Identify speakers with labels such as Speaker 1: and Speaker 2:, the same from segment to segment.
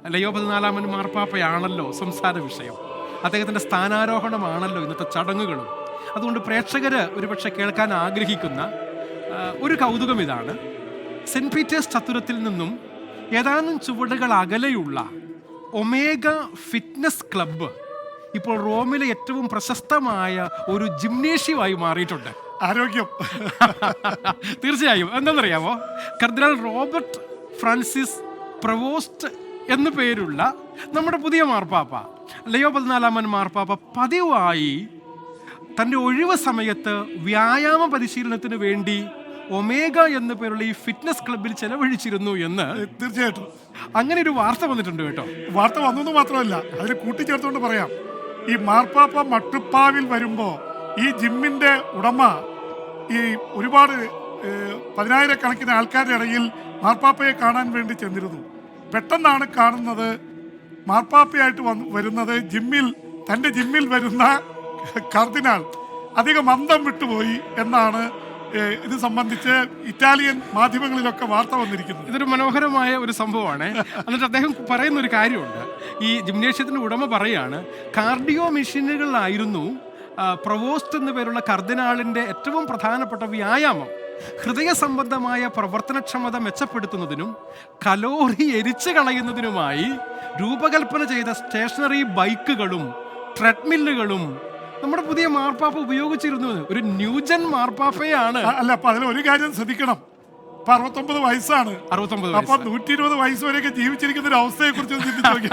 Speaker 1: ലയോ 14 മാർപ്പാപ്പയാണല്ലോ സംസാര വിഷയം. അദ്ദേഹത്തിൻ്റെ സ്ഥാനാരോഹണമാണല്ലോ ഇന്നത്തെ ചടങ്ങുകളും. അതുകൊണ്ട് പ്രേക്ഷകർ ഒരുപക്ഷെ കേൾക്കാൻ ആഗ്രഹിക്കുന്ന ഒരു കൗതുകം ഇതാണ്. സെൻറ്റ് പീറ്റേഴ്സ് ചത്തുരത്തിൽ നിന്നും ഏതാനും ചുവടുകൾ അകലെയുള്ള ഒമേഗ ഫിറ്റ്നസ് ക്ലബ്ബ് ഇപ്പോൾ റോമിലെ ഏറ്റവും പ്രശസ്തമായ ഒരു ജിംനേഷ്യമായി മാറിയിട്ടുണ്ട്.
Speaker 2: ആരോഗ്യം
Speaker 1: തീർച്ചയായും. എന്താണെന്നറിയാമോ? കർദിനാൾ റോബർട്ട് ഫ്രാൻസിസ് പ്രവോസ്റ്റ് എന്നു പേരുള്ള നമ്മുടെ പുതിയ മാർപ്പാപ്പ ലയോ 14 മാർപ്പാപ്പ പതിവായി തൻ്റെ ഒഴിവ് സമയത്ത് വ്യായാമ പരിശീലനത്തിന് വേണ്ടി ഒമേഗ എന്ന പേരുള്ള ഈ ഫിറ്റ്നസ് ക്ലബിൽ ചെലവഴിച്ചിരുന്നു എന്ന്
Speaker 2: തീർച്ചയായിട്ടും
Speaker 1: അങ്ങനെ ഒരു വാർത്ത വന്നിട്ടുണ്ട് കേട്ടോ.
Speaker 2: വാർത്ത വന്നു മാത്രമല്ല, അതിന് കൂട്ടിച്ചേർത്തുകൊണ്ട് പറയാം, ഈ മാർപ്പാപ്പ മട്ടുപ്പാവിൽ വരുമ്പോൾ ഈ ജിമ്മിന്റെ ഉടമ ഈ ഒരുപാട് 10,000-കണക്കിന് ആൾക്കാരുടെ ഇടയിൽ മാർപ്പാപ്പയെ കാണാൻ വേണ്ടി ചെന്നിരുന്നു. പെട്ടെന്നാണ് കാണുന്നത് മാർപ്പാപ്പയായിട്ട് വരുന്നത് തൻ്റെ ജിമ്മിൽ വരുന്ന കർദിനാൾ അധികം അന്തം വിട്ടുപോയി എന്നാണ് ഇത് സംബന്ധിച്ച് ഇറ്റാലിയൻ മാധ്യമങ്ങളിലൊക്കെ വാർത്ത വന്നിരിക്കുന്നത്.
Speaker 1: ഇതൊരു മനോഹരമായ ഒരു സംഭവമാണ്. എന്നിട്ട് അദ്ദേഹം പറയുന്ന ഒരു കാര്യമുണ്ട്. ഈ ജിംനേഷ്യത്തിൻ്റെ ഉടമ പറയാണ്, കാർഡിയോ മെഷീനുകളിലായിരുന്നു പ്രവോസ്റ്റ് എന്ന പേരുള്ള കർദിനാളിൻ്റെ ഏറ്റവും പ്രധാനപ്പെട്ട വ്യായാമം. ഹൃദയ സംബന്ധമായ പ്രവർത്തനക്ഷമത മെച്ചപ്പെടുത്തുന്നതിനും കലോറി എരിച്ചു കളയുന്നതിനുമായി രൂപകൽപ്പന ചെയ്ത സ്റ്റേഷനറി ബൈക്കുകളും ട്രെഡ്മില്ലുകളും നമ്മുടെ പുതിയ മാർപ്പാപ്പ ഉപയോഗിച്ചിരുന്നു. ഒരു ന്യൂജൻ മാർപ്പാപ്പയാണ്.
Speaker 2: അല്ല, അപ്പൊ അതിൽ ഒരു കാര്യം ശ്രദ്ധിക്കണം. ഇപ്പൊ 69 വയസ്സാണ്.
Speaker 1: 69
Speaker 2: അപ്പൊ 120 വയസ്സ് വരെയൊക്കെ ജീവിച്ചിരിക്കുന്ന ഒരു അവസ്ഥയെ കുറിച്ച് ചിന്തിച്ചു നോക്കി.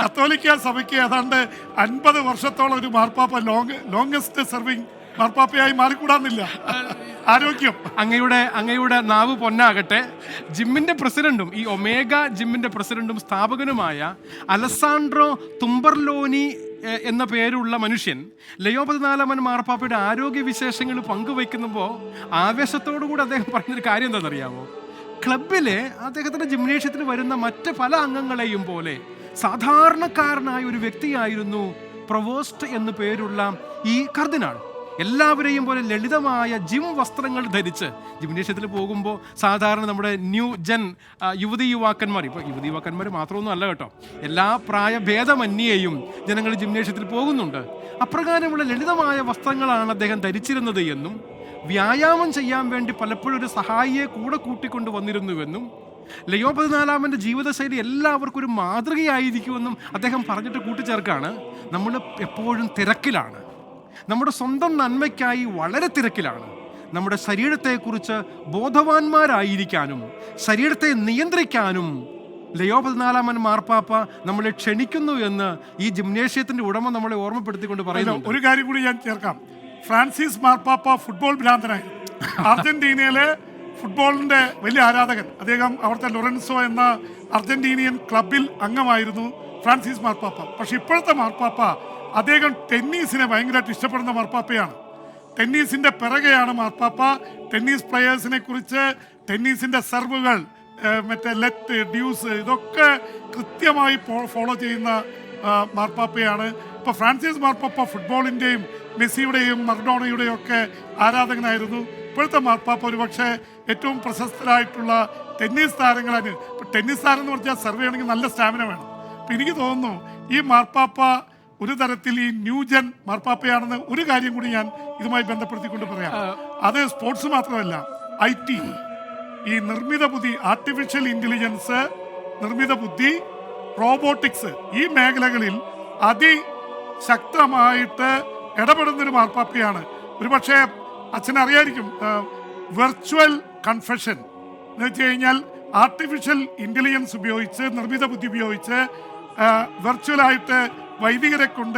Speaker 2: കത്തോലിക്ക സഭയ്ക്ക് ഏതാണ്ട് 50 വർഷത്തോളം ഒരു മാർപ്പാപ്പ ലോങ്സ്റ്റ് സെർവിങ് മാർപ്പാപ്പയായി മാറിക്കൂടാന്നില്ല. ആരോഗ്യം
Speaker 1: അങ്ങയുടെ നാവ് പൊന്നാകട്ടെ. ജിമ്മിന്റെ പ്രസിഡന്റും ഈ ഒമേഗ ജിമ്മിന്റെ പ്രസിഡന്റും സ്ഥാപകനുമായ അലസാൻഡ്രോ തുമ്പർലോനി എന്ന പേരുള്ള മനുഷ്യൻ ലയോ 14 മാർപ്പാപ്പയുടെ ആരോഗ്യ വിശേഷങ്ങൾ പങ്കുവയ്ക്കുമ്പോൾ ആവേശത്തോടുകൂടി അദ്ദേഹം പറഞ്ഞൊരു കാര്യം എന്താണെന്നറിയാമോ? ക്ലബിലെ അദ്ദേഹത്തിൻ്റെ ജിംനേഷ്യത്തിൽ വരുന്ന മറ്റ് പല അംഗങ്ങളെയും പോലെ സാധാരണക്കാരനായ ഒരു വ്യക്തിയായിരുന്നു പ്രവോസ്റ്റ് എന്നു പേരുള്ള ഈ കർദിനാൾ. എല്ലാവരെയും പോലെ ലളിതമായ ജിം വസ്ത്രങ്ങൾ ധരിച്ച് ജിംനേഷ്യത്തിൽ പോകുമ്പോൾ സാധാരണ നമ്മുടെ ന്യൂ ജൻ യുവാക്കന്മാർ, ഇപ്പോൾ യുവാക്കന്മാർ മാത്രമൊന്നും അല്ല കേട്ടോ, എല്ലാ പ്രായഭേദമന്യേയും ജനങ്ങൾ ജിംനേഷ്യത്തിൽ പോകുന്നുണ്ട്. അപ്രകാരമുള്ള ലളിതമായ വസ്ത്രങ്ങളാണ് അദ്ദേഹം ധരിച്ചിരുന്നത് എന്നും വ്യായാമം ചെയ്യാൻ വേണ്ടി പലപ്പോഴും ഒരു സഹായിയെ കൂടെ കൂട്ടിക്കൊണ്ട് വന്നിരുന്നുവെന്നും ലയോ 14 ജീവിതശൈലി എല്ലാവർക്കും ഒരു മാതൃകയായിരിക്കുമെന്നും അദ്ദേഹം പറഞ്ഞിട്ട് കൂട്ടിച്ചേർക്കാണ്. നമ്മൾ എപ്പോഴും തിരക്കിലാണ്, നമ്മുടെ സ്വന്തം നന്മയ്ക്കായി വളരെ തിരക്കിലാണ്. നമ്മുടെ ശരീരത്തെക്കുറിച്ച് ബോധവാന്മാരായിരിക്കാനും ശരീരത്തെ നിയന്ത്രിക്കാനും ലയോ 14 മാർപ്പാപ്പ നമ്മളെ ക്ഷണിക്കുന്നു എന്ന് ഈ ജിംനേഷ്യത്തിന്റെ ഉടമ നമ്മളെ ഓർമ്മപ്പെടുത്തിക്കൊണ്ട് പറയുന്നു.
Speaker 2: ഒരു കാര്യം കൂടി ഞാൻ ചേർക്കാം. ഫ്രാൻസിസ് മാർപ്പാപ്പ ഫുട്ബോൾ ഭ്രാന്തനായി. അർജന്റീനയിലെ ഫുട്ബോളിന്റെ വലിയ ആരാധകൻ. അദ്ദേഹം അവിടുത്തെ ലൊറൻസോ എന്ന അർജന്റീനിയൻ ക്ലബിൽ അംഗമായിരുന്നു ഫ്രാൻസിസ് മാർപ്പാപ്പ. പക്ഷെ ഇപ്പോഴത്തെ മാർപ്പാപ്പ അദ്ദേഹം ടെന്നീസിനെ ഭയങ്കരമായിട്ട് ഇഷ്ടപ്പെടുന്ന മാർപ്പാപ്പയാണ്. ടെന്നീസിന്റെ പിറകെയാണ് മാർപ്പാപ്പ. ടെന്നീസ് പ്ലെയേഴ്സിനെ കുറിച്ച്, ടെന്നീസിന്റെ സെർവുകൾ, മറ്റേ ലെറ്റ്, ഡ്യൂസ്, ഇതൊക്കെ കൃത്യമായി ഫോളോ ചെയ്യുന്ന മാർപ്പാപ്പയാണ്. ഇപ്പോൾ ഫ്രാൻസിസ് മാർപ്പാപ്പ ഫുട്ബോളിൻ്റെയും മെസ്സിയുടെയും മറഡോണയുടെയും ഒക്കെ ആരാധകനായിരുന്നു. ഇപ്പോഴത്തെ മാർപ്പാപ്പ ഒരുപക്ഷെ ഏറ്റവും പ്രശസ്തരായിട്ടുള്ള ടെന്നീസ് താരങ്ങളാണ്. ഇപ്പോൾ ടെന്നീസ് താരം എന്ന് പറഞ്ഞാൽ സെർവ് ചെയ്യണമെങ്കിൽ നല്ല സ്റ്റാമിന വേണം. അപ്പം എനിക്ക് തോന്നുന്നു ഈ മാർപ്പാപ്പ ഒരു തരത്തിൽ ഈ ന്യൂജൻ മാർപ്പാപ്പയാണെന്ന് ഒരു കാര്യം കൂടി ഞാൻ ഇതുമായി ബന്ധപ്പെടുത്തിക്കൊണ്ട് പറയാം. അത് സ്പോർട്സ് മാത്രമല്ല, IT, ഈ നിർമ്മിത ബുദ്ധി, ആർട്ടിഫിഷ്യൽ ഇൻ്റലിജൻസ്, നിർമ്മിത ബുദ്ധി, റോബോട്ടിക്സ്, ഈ മേഖലകളിൽ അതിശക്തമായിട്ട് ഇടപെടുന്നൊരു മാർപ്പാപ്പയാണ്. ഒരുപക്ഷെ അച്ഛനറിയായിരിക്കും വെർച്വൽ കൺഫെഷൻ എന്ന് വെച്ച് കഴിഞ്ഞാൽ ആർട്ടിഫിഷ്യൽ ഇൻ്റലിജൻസ് ഉപയോഗിച്ച്, നിർമ്മിത ബുദ്ധി ഉപയോഗിച്ച് വെർച്വലായിട്ട് വൈദികരെ കൊണ്ട്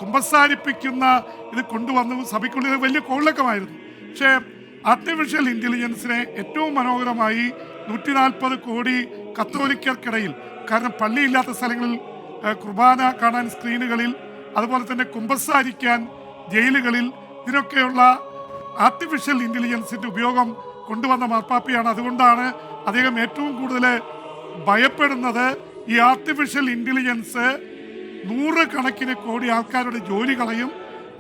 Speaker 2: കുമ്പസാരിപ്പിക്കുന്ന ഇത് കൊണ്ടുവന്നു. സഭയ്ക്കുള്ളിൽ വലിയ കോളിളക്കമായിരുന്നു. പക്ഷേ ആർട്ടിഫിഷ്യൽ ഇൻ്റലിജൻസിനെ ഏറ്റവും മനോഹരമായി 140 കോടി കത്തോലിക്കർക്കിടയിൽ, കാരണം പള്ളിയില്ലാത്ത സ്ഥലങ്ങളിൽ കുർബാന കാണാൻ സ്ക്രീനുകളിൽ, അതുപോലെ തന്നെ കുമ്പസാരിക്കാൻ ജയിലുകളിൽ, ഇതിനൊക്കെയുള്ള ആർട്ടിഫിഷ്യൽ ഇൻ്റലിജൻസിൻ്റെ ഉപയോഗം കൊണ്ടുവന്ന മാർപ്പാപ്പയാണ്. അതുകൊണ്ടാണ് അദ്ദേഹം ഏറ്റവും കൂടുതൽ ഭയപ്പെടുന്നത് ഈ ആർട്ടിഫിഷ്യൽ ഇൻ്റലിജൻസ് 100 കണക്കിന് കോടി ആൾക്കാരുടെ ജോലി കളയും.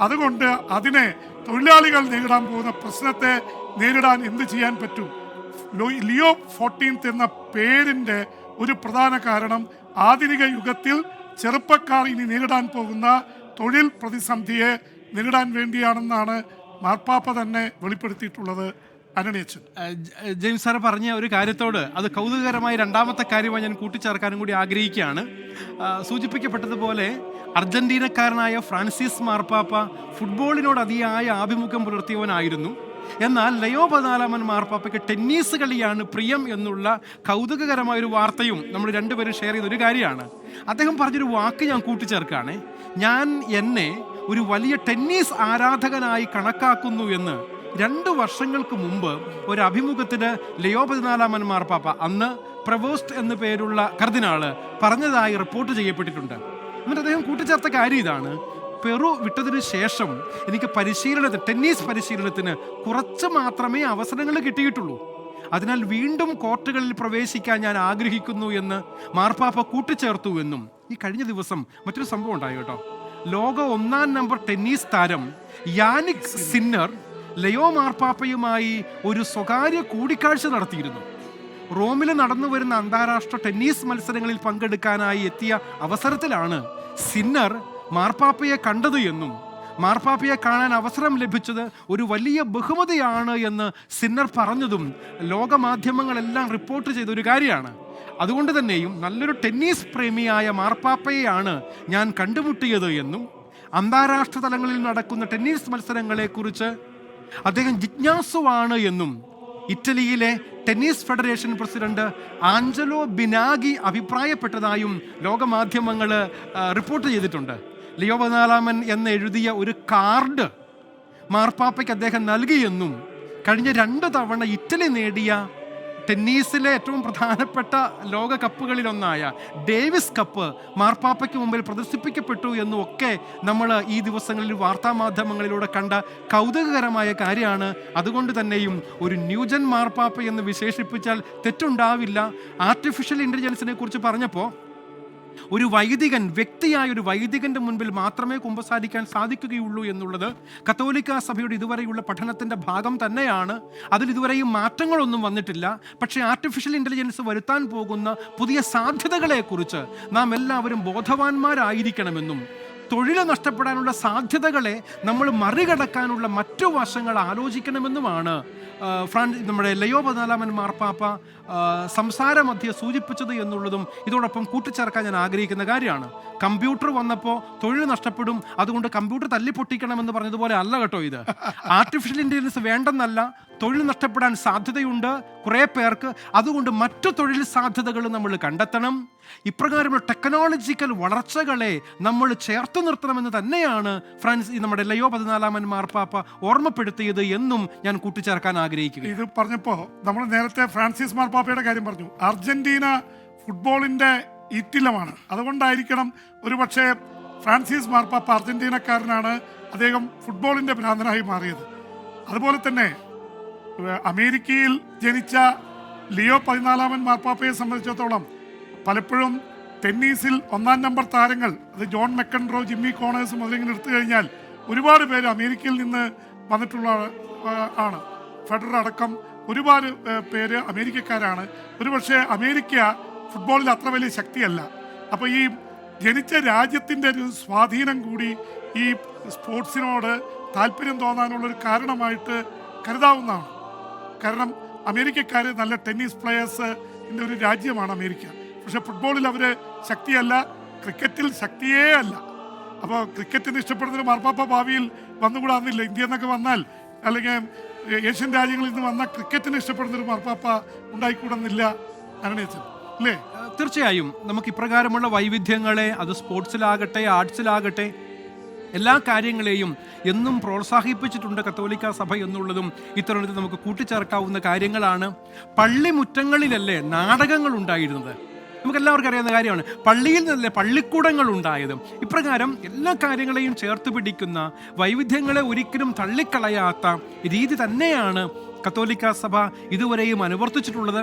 Speaker 2: അതുകൊണ്ട് അതിനെ തൊഴിലാളികൾ നേരിടാൻ പോകുന്ന പ്രശ്നത്തെ നേരിടാൻ എന്ത് ചെയ്യാൻ പറ്റും? ലിയോ 14 എന്ന പേരിൻ്റെ ഒരു പ്രധാന കാരണം ആധുനിക യുഗത്തിൽ ചെറുപ്പക്കാർ ഇനി നേരിടാൻ പോകുന്ന തൊഴിൽ പ്രതിസന്ധിയെ നേരിടാൻ വേണ്ടിയാണെന്നാണ് മാർപ്പാപ്പ തന്നെ വെളിപ്പെടുത്തിയിട്ടുള്ളത്. അനണിയച്ചൻ.
Speaker 1: ജെയിംസ് സാറ് പറഞ്ഞ ഒരു കാര്യത്തോട് അത് കൗതുകകരമായ രണ്ടാമത്തെ കാര്യമായി ഞാൻ കൂട്ടിച്ചേർക്കാനും കൂടി ആഗ്രഹിക്കുകയാണ്. സൂചിപ്പിക്കപ്പെട്ടതുപോലെ അർജന്റീനക്കാരനായ ഫ്രാൻസിസ് മാർപ്പാപ്പ ഫുട്ബോളിനോട് അതിയായ ആഭിമുഖ്യം പുലർത്തിയവനായിരുന്നു. എന്നാൽ ലയോ 14 മാർപ്പാപ്പയ്ക്ക് ടെന്നീസ് കളിയാണ് പ്രിയം എന്നുള്ള കൗതുകകരമായ ഒരു വാർത്തയും നമ്മൾ രണ്ടുപേരും ഷെയർ ചെയ്തൊരു കാര്യമാണ്. അദ്ദേഹം പറഞ്ഞൊരു വാക്ക് ഞാൻ കൂട്ടിച്ചേർക്കുകയാണ്. ഞാൻ എന്നെ ഒരു വലിയ ടെന്നീസ് ആരാധകനായി കണക്കാക്കുന്നു എന്ന് 2 വർഷങ്ങൾക്ക് മുമ്പ് ഒരു അഭിമുഖത്തിന് ലയോ 14 മാർപ്പാപ്പ, അന്ന് പ്രവോസ്റ്റ് എന്നു പേരുള്ള കർദിനാള്, പറഞ്ഞതായി റിപ്പോർട്ട് ചെയ്യപ്പെട്ടിട്ടുണ്ട്. എന്നിട്ട് അദ്ദേഹം കൂട്ടിച്ചേർത്ത കാര്യം ഇതാണ്: പെറു വിട്ടതിന് ശേഷം എനിക്ക് ടെന്നീസ് പരിശീലനത്തിന് കുറച്ച് മാത്രമേ അവസരങ്ങൾ കിട്ടിയിട്ടുള്ളൂ. അതിനാൽ വീണ്ടും കോർട്ടുകളിൽ പ്രവേശിക്കാൻ ഞാൻ ആഗ്രഹിക്കുന്നു എന്ന് മാർപ്പാപ്പ കൂട്ടിച്ചേർത്തു എന്നും. ഈ കഴിഞ്ഞ ദിവസം മറ്റൊരു സംഭവം ഉണ്ടായി കേട്ടോ. ലോക 1-ാം നമ്പർ ടെന്നീസ് താരം യാനിക് സിന്നർ ലയോ മാർപ്പാപ്പയുമായി ഒരു സ്വകാര്യ കൂടിക്കാഴ്ച നടത്തിയിരുന്നു. റോമിൽ നടന്നു വരുന്ന അന്താരാഷ്ട്ര ടെന്നീസ് മത്സരങ്ങളിൽ പങ്കെടുക്കാനായി എത്തിയ അവസരത്തിലാണ് സിന്നർ മാർപ്പാപ്പയെ കണ്ടത് എന്നും മാർപ്പാപ്പയെ കാണാൻ അവസരം ലഭിച്ചത് ഒരു വലിയ ബഹുമതിയാണ് എന്ന് സിന്നർ പറഞ്ഞതും ലോകമാധ്യമങ്ങളെല്ലാം റിപ്പോർട്ട് ചെയ്ത ഒരു കാര്യമാണ്. അതുകൊണ്ട് തന്നെയും നല്ലൊരു ടെന്നീസ് പ്രേമിയായ മാർപ്പാപ്പയെയാണ് ഞാൻ കണ്ടുമുട്ടിയത് എന്നും അന്താരാഷ്ട്ര തലങ്ങളിൽ നടക്കുന്ന ടെന്നീസ് മത്സരങ്ങളെക്കുറിച്ച് അദ്ദേഹം ജിജ്ഞാസുവാണ് എന്നും ഇറ്റലിയിലെ tennis federation president Angelo Binaghi അഭിപ്രായപ്പെട്ടതായും ലോകമാധ്യമങ്ങൾ റിപ്പോർട്ട് ചെയ്തിട്ടുണ്ട്. ലിയോ 14 എന്ന് എഴുതിയ ഒരു കാർഡ് മാർപ്പാപ്പയ്ക്ക് അദ്ദേഹം നൽകിയെന്നും കഴിഞ്ഞ 2 തവണ ഇറ്റലി നേടിയ ടെന്നീസിലെ ഏറ്റവും പ്രധാനപ്പെട്ട ലോക കപ്പുകളിലൊന്നായ ഡേവിസ് കപ്പ് മാർപ്പാപ്പയ്ക്ക് മുമ്പിൽ പ്രദർശിപ്പിക്കപ്പെട്ടു എന്നും ഒക്കെ നമ്മൾ ഈ ദിവസങ്ങളിൽ വാർത്താമാധ്യമങ്ങളിലൂടെ കണ്ട കൗതുകകരമായ കാര്യമാണ്. അതുകൊണ്ട് തന്നെയും ഒരു ന്യൂജൻ മാർപ്പാപ്പ എന്ന് വിശേഷിപ്പിച്ചാൽ തെറ്റുണ്ടാവില്ല. ആർട്ടിഫിഷ്യൽ ഇൻ്റലിജൻസിനെ കുറിച്ച് പറഞ്ഞപ്പോൾ ഒരു വൈദികൻ, വ്യക്തിയായ ഒരു വൈദികന്റെ മുൻപിൽ മാത്രമേ കുമ്പസാരിക്കാൻ സാധിക്കുകയുള്ളൂ എന്നുള്ളത് കത്തോലിക്ക സഭയുടെ ഇതുവരെയുള്ള പഠനത്തിൻ്റെ ഭാഗം തന്നെയാണ്. അതിൽ ഇതുവരെയും മാറ്റങ്ങളൊന്നും വന്നിട്ടില്ല. പക്ഷേ ആർട്ടിഫിഷ്യൽ ഇൻ്റലിജൻസ് വരുത്താൻ പോകുന്ന പുതിയ സാധ്യതകളെക്കുറിച്ച് നാം എല്ലാവരും ബോധവാന്മാരായിരിക്കണമെന്നും തൊഴിൽ നഷ്ടപ്പെടാനുള്ള സാധ്യതകളെ നമ്മൾ മറികടക്കാനുള്ള മറ്റു വശങ്ങൾ ആലോചിക്കണമെന്നുമാണ് നമ്മുടെ ലയോ 14 മാർപ്പാപ്പ സംസാരമധ്യേ സൂചിപ്പിച്ചത് എന്നുള്ളതും ഇതോടൊപ്പം കൂട്ടിച്ചേർക്കാൻ ഞാൻ ആഗ്രഹിക്കുന്ന കാര്യമാണ്. കമ്പ്യൂട്ടർ വന്നപ്പോൾ തൊഴിൽ നഷ്ടപ്പെടും, അതുകൊണ്ട് കമ്പ്യൂട്ടർ തല്ലിപ്പൊട്ടിക്കണമെന്ന് പറഞ്ഞതുപോലെ അല്ല കേട്ടോ ഇത്. ആർട്ടിഫിഷ്യൽ ഇൻ്റലിജൻസ് വേണ്ടെന്നല്ല, തൊഴിൽ നഷ്ടപ്പെടാൻ സാധ്യതയുണ്ട് കുറേ പേർക്ക്. അതുകൊണ്ട് മറ്റു തൊഴിൽ സാധ്യതകൾ നമ്മൾ കണ്ടെത്തണം. ഇപ്രകാരമുള്ള ടെക്നോളജിക്കൽ വളർച്ചകളെ നമ്മൾ ചേർത്ത് നിർത്തണമെന്ന് തന്നെയാണ് നമ്മുടെ ലയോ 14 മാർപ്പാപ്പ ഓർമ്മപ്പെടുത്തിയത് എന്നും ഞാൻ കൂട്ടിച്ചേർക്കാൻ ആഗ്രഹിക്കുന്നു.
Speaker 2: ഇത് പറഞ്ഞപ്പോൾ നമ്മൾ നേരത്തെ ഫ്രാൻസിസ് മാർപ്പാപ്പയുടെ കാര്യം പറഞ്ഞു. അർജന്റീന ഫുട്ബോളിന്റെ ഈറ്റില്ലമാണ്. അതുകൊണ്ടായിരിക്കണം ഒരുപക്ഷെ ഫ്രാൻസിസ് മാർപ്പാപ്പ അർജന്റീനക്കാരനാണ്, അദ്ദേഹം ഫുട്ബോളിന്റെ ഭ്രാന്തനായി മാറിയത്. അതുപോലെ തന്നെ അമേരിക്കയിൽ ജനിച്ച ലിയോ 14 മാർപ്പാപ്പയെ സംബന്ധിച്ചിടത്തോളം പലപ്പോഴും ടെന്നീസിൽ 1-ാം നമ്പർ താരങ്ങൾ, അത് ജോൺ മെക്കൻറോ, ജിമ്മി കോണേഴ്സ് മുതലിങ്ങനെ എടുത്തു കഴിഞ്ഞാൽ ഒരുപാട് പേര് അമേരിക്കയിൽ നിന്ന് വന്നിട്ടുള്ള ആണ്. ഫെഡറർ അടക്കം ഒരുപാട് പേര് അമേരിക്കക്കാരാണ്. ഒരുപക്ഷെ അമേരിക്ക ഫുട്ബോളിൽ അത്ര വലിയ ശക്തിയല്ല. അപ്പോൾ ഈ ജനിച്ച രാജ്യത്തിൻ്റെ ഒരു സ്വാധീനം കൂടി ഈ സ്പോർട്സിനോട് താല്പര്യം തോന്നാനുള്ളൊരു കാരണമായിട്ട് കരുതാവുന്നതാണ്. കാരണം അമേരിക്കക്കാർ നല്ല ടെന്നീസ് പ്ലെയേഴ്സിൻ്റെ ഒരു രാജ്യമാണ് അമേരിക്ക. പക്ഷെ ഫുട്ബോളിൽ അവർ ശക്തിയല്ല, ക്രിക്കറ്റിൽ ശക്തിയേ അല്ല. അപ്പോൾ ക്രിക്കറ്റിന് ഇഷ്ടപ്പെടുന്നൊരു മാർപ്പാപ്പ ഭാവിയിൽ വന്നുകൂടാന്നില്ല. ഇന്ത്യ എന്നൊക്കെ വന്നാൽ, അല്ലെങ്കിൽ ഏഷ്യൻ രാജ്യങ്ങളിൽ നിന്ന് വന്ന ക്രിക്കറ്റിന് ഇഷ്ടപ്പെടുന്നൊരു മാർപ്പാപ്പ ഉണ്ടായിക്കൂടുന്നില്ല. അനണിയച്ചൻ അല്ലേ?
Speaker 1: തീർച്ചയായും നമുക്ക് ഇപ്രകാരമുള്ള വൈവിധ്യങ്ങളെ, അത് സ്പോർട്സിലാകട്ടെ ആർട്സിലാകട്ടെ, എല്ലാ കാര്യങ്ങളെയും എന്നും പ്രോത്സാഹിപ്പിച്ചിട്ടുണ്ട് കത്തോലിക്ക സഭ എന്നുള്ളതും ഇത്തരണത്തിൽ നമുക്ക് കൂട്ടിച്ചേർക്കാവുന്ന കാര്യങ്ങളാണ്. പള്ളിമുറ്റങ്ങളിലല്ലേ നാടകങ്ങൾ ഉണ്ടായിരുന്നത്? നമുക്കെല്ലാവർക്കും അറിയാവുന്ന കാര്യമാണ്. പള്ളിയിൽ നിന്നല്ലേ പള്ളിക്കൂടങ്ങൾ ഉണ്ടായത്? ഇപ്രകാരം എല്ലാ കാര്യങ്ങളെയും ചേർത്ത് പിടിക്കുന്ന, വൈവിധ്യങ്ങളെ ഒരിക്കലും തള്ളിക്കളയാത്ത രീതി തന്നെയാണ് കത്തോലിക്ക സഭ ഇതുവരെയും അനുവർത്തിച്ചിട്ടുള്ളത്.